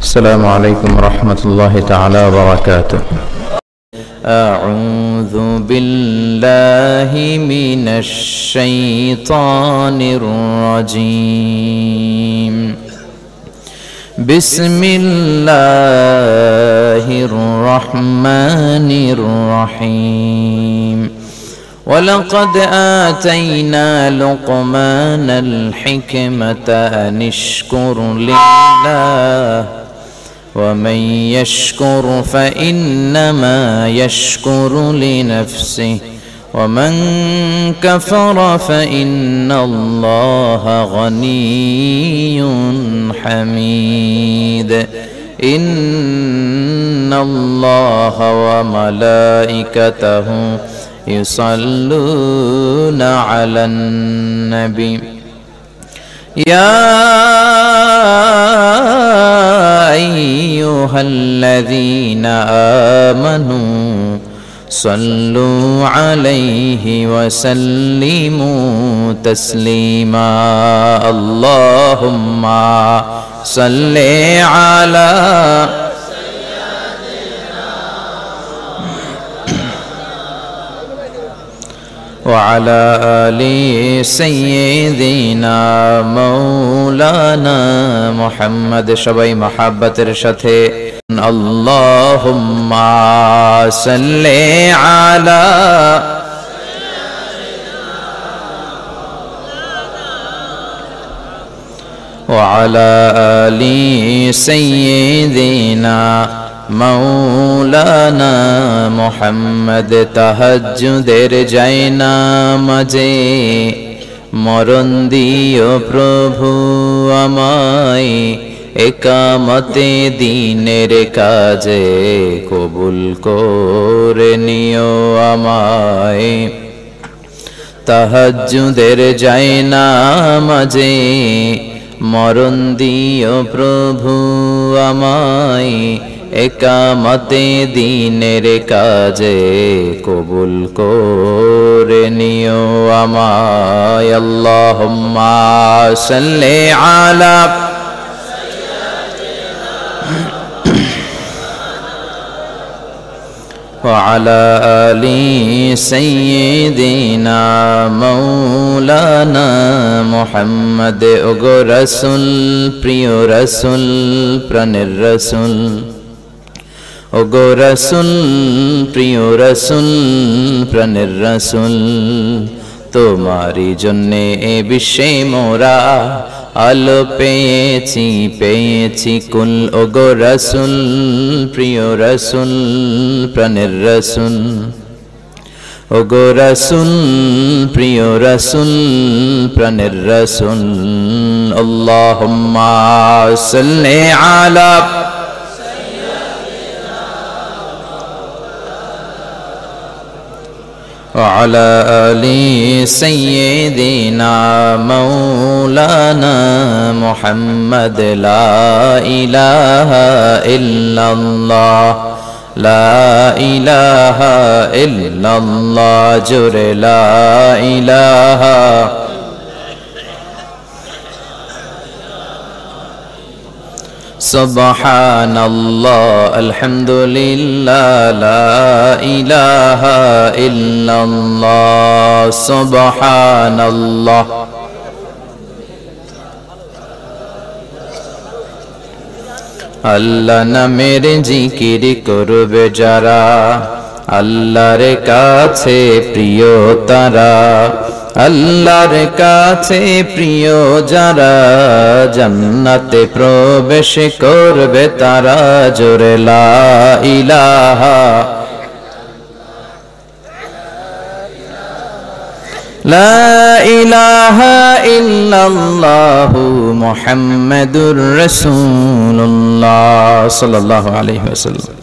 السلام عليكم ورحمة الله تعالى وبركاته. أعوذ بالله من الشيطان الرجيم. بسم الله الرحمن الرحيم. ولقد آتينا لقمان الحكمة أن اشكر لله ومن يشكر فإنما يشكر لنفسه ومن كفر فإن الله غني حميد. إن الله وملائكته يصلون على النبي يا أيها الذين آمنوا صلوا عليه وسلموا تسليما. اللهم صل على وعلى آل سيدنا مولانا محمد সবাই محبতের সাথে اللهم صل على وعلى آل سيدنا মৌলানা মুহাম্মদ। তাহাজ্জুদের জায়নামাজে মরণ দিও প্রভু আমায়, একামতে দিনের কাজে কবুল করে নিও আমায়। তাহাজ্জুদের জায়নামাজে মরণ দিও প্রভু আমায়, একামতে দিনের কাজে কবুল করে নিও আমায়। আল্লাহুম্মা সাল্লি আলা وعلى آل سيدنا مولانا محمد। ওগো রাসূল, প্রিয় রাসূল, প্রাণের রাসূল, ওগো রাসূল, প্রিয় রাসূল, প্রাণের রাসূল, তোমারই জন্যে এ বিশ্বে মোরা আলো পেয়েছি, পেয়েছি কুল। ওগো রাসূল, প্রিয় রাসূল, প্রাণের রাসূল, ওগো রাসূল, প্রিয় রাসূল, প্রাণের রাসূল। আল্লাহুম্মা সাল্লি আলা وعلى آل سيدنا مولانا محمد। لا إله إلا الله، لا إله إلا الله، جر لا إله সুবহানাল্লাহ আলহামদুলিল্লাহ লা ইলাহা ইল্লাল্লাহ সুবহানাল্লাহ। আল্লাহ নামের জিকির করবে যারা, আল্লাহর কাছে প্রিয় তারা, আল্লাহর কাছে প্রিয় যারা, জান্নাতে প্রবেশ করবে তারা। জোরে লা ইলাহা, লা ইলাহা ইল্লাল্লাহু মুহাম্মাদুর রাসূলুল্লাহ সাল্লাল্লাহু আলাইহি ওয়াসাল্লাম।